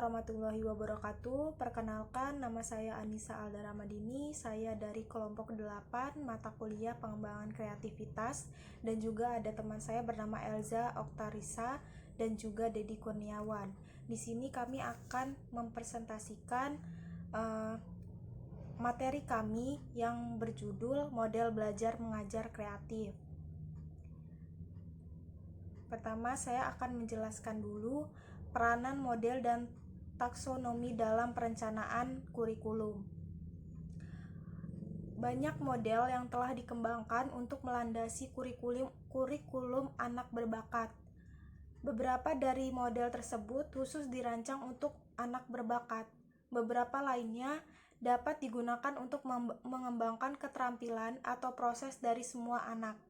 warahmatullahi wabarakatuh. Perkenalkan, nama saya Anissa Alda Ramadini. Saya dari kelompok 8 mata kuliah pengembangan kreativitas, dan juga ada teman saya bernama Elza Oktarisa dan juga Dedi Kurniawan. Di sini kami akan mempresentasikan materi kami yang berjudul Model Belajar Mengajar Kreatif. Pertama, saya akan menjelaskan dulu peranan model dan taksonomi dalam perencanaan kurikulum. Banyak model yang telah dikembangkan untuk melandasi kurikulum anak berbakat. Beberapa dari model tersebut khusus dirancang untuk anak berbakat. Beberapa lainnya dapat digunakan untuk mengembangkan keterampilan atau proses dari semua anak.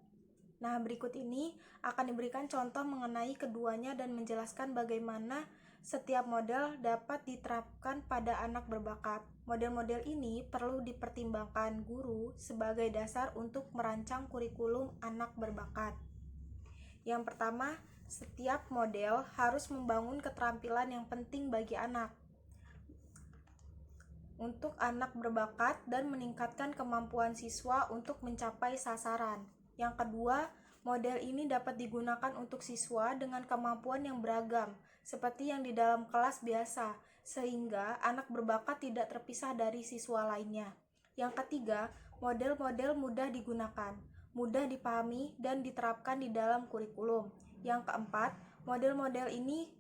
Nah, berikut ini akan diberikan contoh mengenai keduanya dan menjelaskan bagaimana setiap model dapat diterapkan pada anak berbakat. Model-model ini perlu dipertimbangkan guru sebagai dasar untuk merancang kurikulum anak berbakat. Yang pertama, setiap model harus membangun keterampilan yang penting bagi anak untuk anak berbakat dan meningkatkan kemampuan siswa untuk mencapai sasaran. Yang kedua, model ini dapat digunakan untuk siswa dengan kemampuan yang beragam, seperti yang di dalam kelas biasa, sehingga anak berbakat tidak terpisah dari siswa lainnya. Yang ketiga, model-model mudah digunakan, mudah dipahami, dan diterapkan di dalam kurikulum. Yang keempat, model-model ini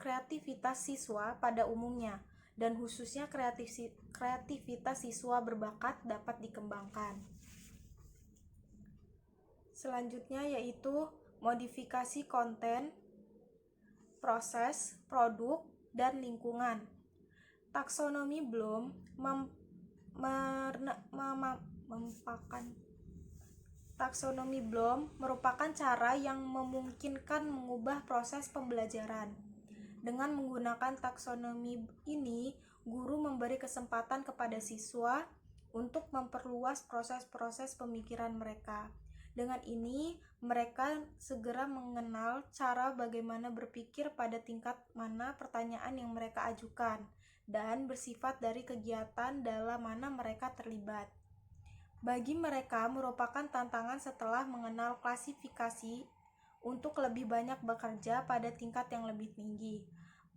kreativitas siswa pada umumnya, dan khususnya kreativitas siswa berbakat dapat dikembangkan. Selanjutnya yaitu modifikasi konten, proses, produk, dan lingkungan. Taksonomi Bloom merupakan cara yang memungkinkan mengubah proses pembelajaran. Dengan menggunakan taksonomi ini, guru memberi kesempatan kepada siswa untuk memperluas proses-proses pemikiran mereka. Dengan ini, mereka segera mengenal cara bagaimana berpikir pada tingkat mana pertanyaan yang mereka ajukan, dan bersifat dari kegiatan dalam mana mereka terlibat. Bagi mereka merupakan tantangan setelah mengenal klasifikasi untuk lebih banyak bekerja pada tingkat yang lebih tinggi.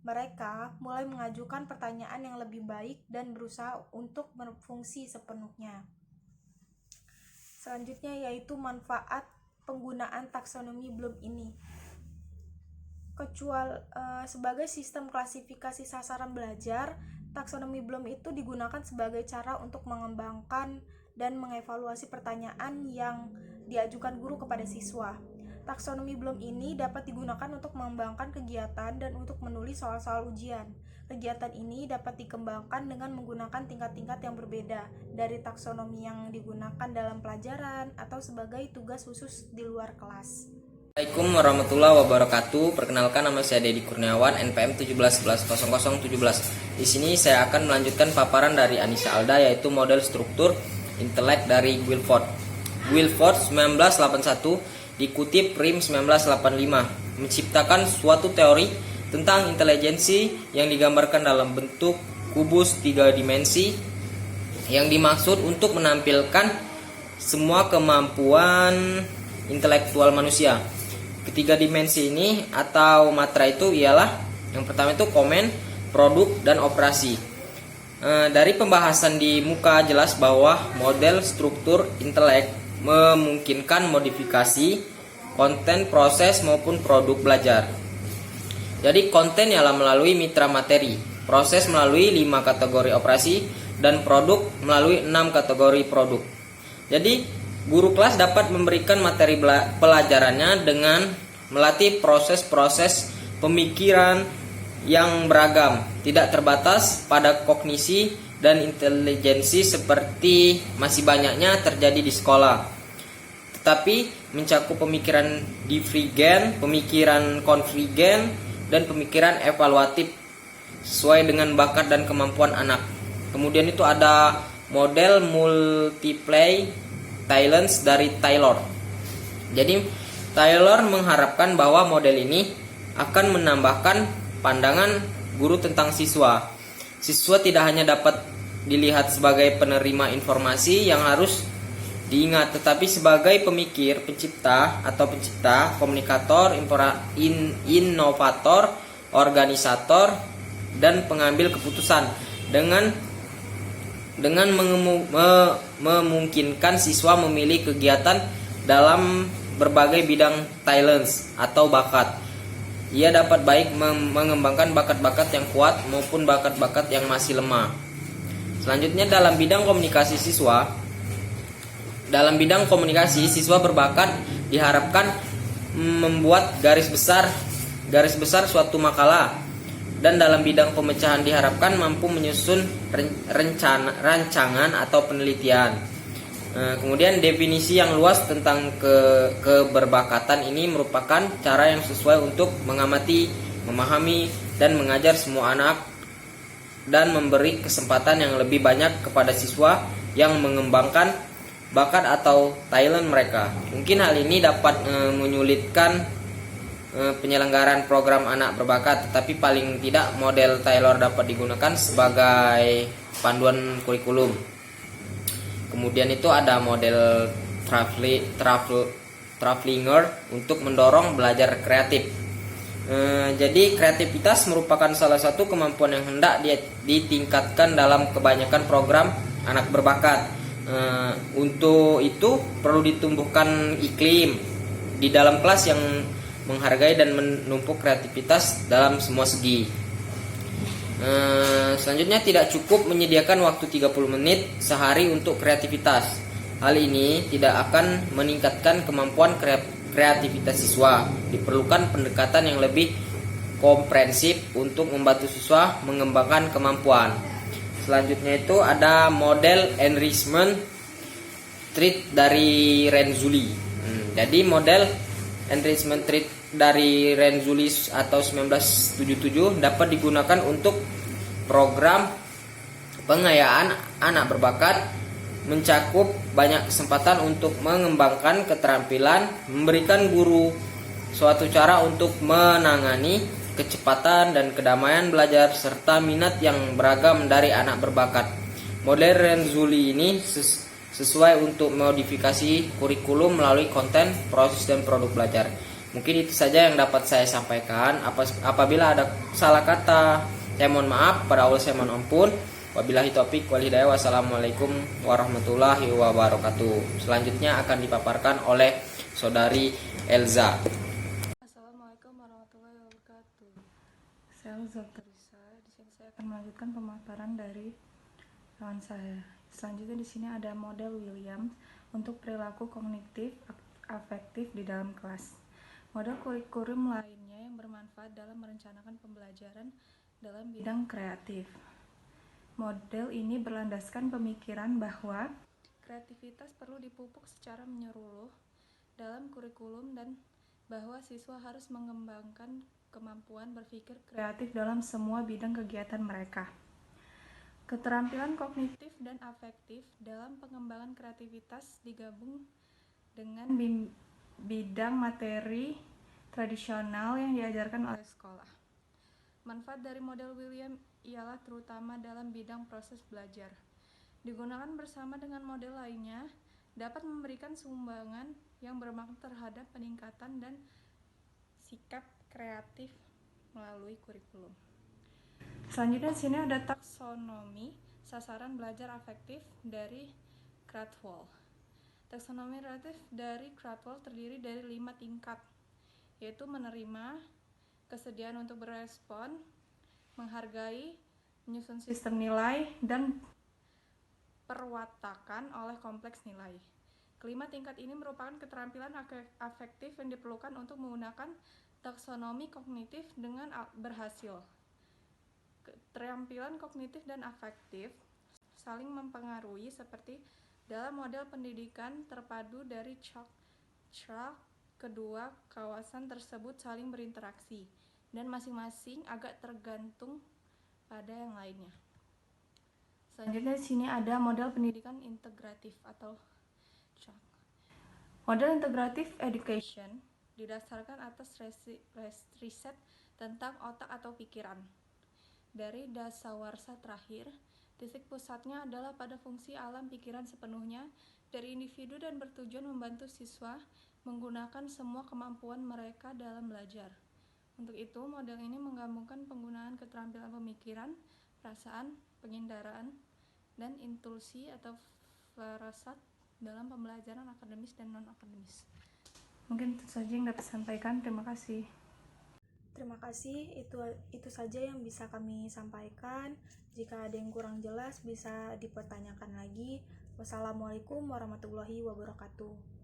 Mereka mulai mengajukan pertanyaan yang lebih baik dan berusaha untuk berfungsi sepenuhnya. Selanjutnya yaitu manfaat penggunaan taksonomi Bloom ini. Sebagai sistem klasifikasi sasaran belajar, taksonomi Bloom itu digunakan sebagai cara untuk mengembangkan dan mengevaluasi pertanyaan yang diajukan guru kepada siswa. Taksonomi Bloom ini dapat digunakan untuk mengembangkan kegiatan dan untuk menulis soal-soal ujian. Kegiatan ini dapat dikembangkan dengan menggunakan tingkat-tingkat yang berbeda dari taksonomi yang digunakan dalam pelajaran atau sebagai tugas khusus di luar kelas. Assalamualaikum warahmatullahi wabarakatuh. Perkenalkan, nama saya Dedi Kurniawan, NPM 17110017. Di sini saya akan melanjutkan paparan dari Anissa Alda, yaitu model struktur intelek dari Guilford. Guilford 1981 dikutip RIM 1985 menciptakan suatu teori tentang intelijensi yang digambarkan dalam bentuk kubus 3 dimensi yang dimaksud untuk menampilkan semua kemampuan intelektual manusia. Ketiga dimensi ini atau matra itu ialah yang pertama itu komen, produk, dan operasi. Dari pembahasan di muka jelas bahwa model struktur intelek memungkinkan modifikasi konten, proses, maupun produk belajar. Jadi konten ialah melalui mitra materi, proses melalui 5 kategori operasi, dan produk melalui 6 kategori produk. Jadi guru kelas dapat memberikan materi pelajarannya dengan melatih proses-proses pemikiran yang beragam, tidak terbatas pada kognisi dan intelijensi seperti masih banyaknya terjadi di sekolah, tetapi mencakup pemikiran divergen, pemikiran konvergen, dan pemikiran evaluatif sesuai dengan bakat dan kemampuan anak. Kemudian itu ada model multiplay talents dari Taylor. Jadi Taylor mengharapkan bahwa model ini akan menambahkan pandangan guru tentang siswa. Siswa tidak hanya dapat dilihat sebagai penerima informasi yang harus diingat, tetapi sebagai pemikir, pencipta, komunikator, inovator, organisator, dan pengambil keputusan dengan memungkinkan siswa memilih kegiatan dalam berbagai bidang talents atau bakat. Ia dapat baik mengembangkan bakat-bakat yang kuat maupun bakat-bakat yang masih lemah. Selanjutnya dalam bidang komunikasi siswa berbakat diharapkan membuat garis besar suatu makalah, dan dalam bidang pemecahan diharapkan mampu menyusun rancangan atau penelitian. Kemudian definisi yang luas tentang keberbakatan ini merupakan cara yang sesuai untuk mengamati, memahami, dan mengajar semua anak, dan memberi kesempatan yang lebih banyak kepada siswa yang mengembangkan bakat atau talent mereka. Mungkin hal ini dapat menyulitkan penyelenggaraan program anak berbakat, tetapi paling tidak model Taylor dapat digunakan sebagai panduan kurikulum. Kemudian itu ada model Traflinger untuk mendorong belajar kreatif. Jadi kreativitas merupakan salah satu kemampuan yang hendak ditingkatkan dalam kebanyakan program anak berbakat. Untuk itu perlu ditumbuhkan iklim di dalam kelas yang menghargai dan menumpuk kreativitas dalam semua segi. Selanjutnya tidak cukup menyediakan waktu 30 menit sehari untuk kreativitas. Hal ini tidak akan meningkatkan kemampuan kreativitas siswa. Diperlukan pendekatan yang lebih komprehensif untuk membantu siswa mengembangkan kemampuan. Selanjutnya itu ada model enrichment treat dari Renzulli. Jadi model enrichment treat dari Renzulli atau 1977 dapat digunakan untuk program pengayaan anak berbakat, mencakup banyak kesempatan untuk mengembangkan keterampilan, memberikan guru suatu cara untuk menangani kecepatan dan kedamaian belajar serta minat yang beragam dari anak berbakat. Model Renzulli ini sesuai untuk modifikasi kurikulum melalui konten, proses, dan produk belajar. Mungkin itu saja yang dapat saya sampaikan. Apabila ada salah kata, saya mohon maaf. Pada Allah saya mohon ampun. Wabillahi taufik wal hidayah. Wassalamualaikum warahmatullahi wabarakatuh. Selanjutnya akan dipaparkan oleh saudari Elza. Assalamualaikum warahmatullahi wabarakatuh. Saya Dr. Risa. Di sini saya akan melanjutkan pemaparan dari kawan saya. Selanjutnya di sini ada model Williams untuk perilaku kognitif afektif di dalam kelas. Model kurikulum lainnya yang bermanfaat dalam merencanakan pembelajaran dalam bidang kreatif. Model ini berlandaskan pemikiran bahwa kreativitas perlu dipupuk secara menyeluruh dalam kurikulum dan bahwa siswa harus mengembangkan kemampuan berpikir kreatif dalam semua bidang kegiatan mereka. Keterampilan kognitif dan afektif dalam pengembangan kreativitas digabung dengan bidang materi tradisional yang diajarkan oleh sekolah. Manfaat dari model Williams ialah terutama dalam bidang proses belajar. Digunakan bersama dengan model lainnya dapat memberikan sumbangan yang bermakna terhadap peningkatan dan sikap kreatif melalui kurikulum. Selanjutnya di sini ada taksonomi sasaran belajar afektif dari Krathwohl. Taksonomi relatif dari Krathwohl terdiri dari 5 tingkat, yaitu menerima, kesediaan untuk berespon, menghargai, menyusun sistem nilai, dan perwatakan oleh kompleks nilai. Kelima tingkat ini merupakan keterampilan afektif yang diperlukan untuk menggunakan taksonomi kognitif dengan berhasil. Keterampilan kognitif dan afektif saling mempengaruhi seperti dalam model pendidikan terpadu dari Chalk, kedua kawasan tersebut saling berinteraksi dan masing-masing agak tergantung pada yang lainnya. Selanjutnya di sini ada model pendidikan integratif atau Chalk. Model integratif education didasarkan atas riset tentang otak atau pikiran. dari dasawarsa terakhir. Titik pusatnya adalah pada fungsi alam pikiran sepenuhnya dari individu dan bertujuan membantu siswa menggunakan semua kemampuan mereka dalam belajar. Untuk itu, model ini menggabungkan penggunaan keterampilan pemikiran, perasaan, penginderaan, dan intuisi atau firasat dalam pembelajaran akademis dan non-akademis. Mungkin itu saja yang dapat disampaikan. Terima kasih. Terima kasih, itu saja yang bisa kami sampaikan. Jika ada yang kurang jelas bisa dipertanyakan lagi. Wassalamualaikum warahmatullahi wabarakatuh.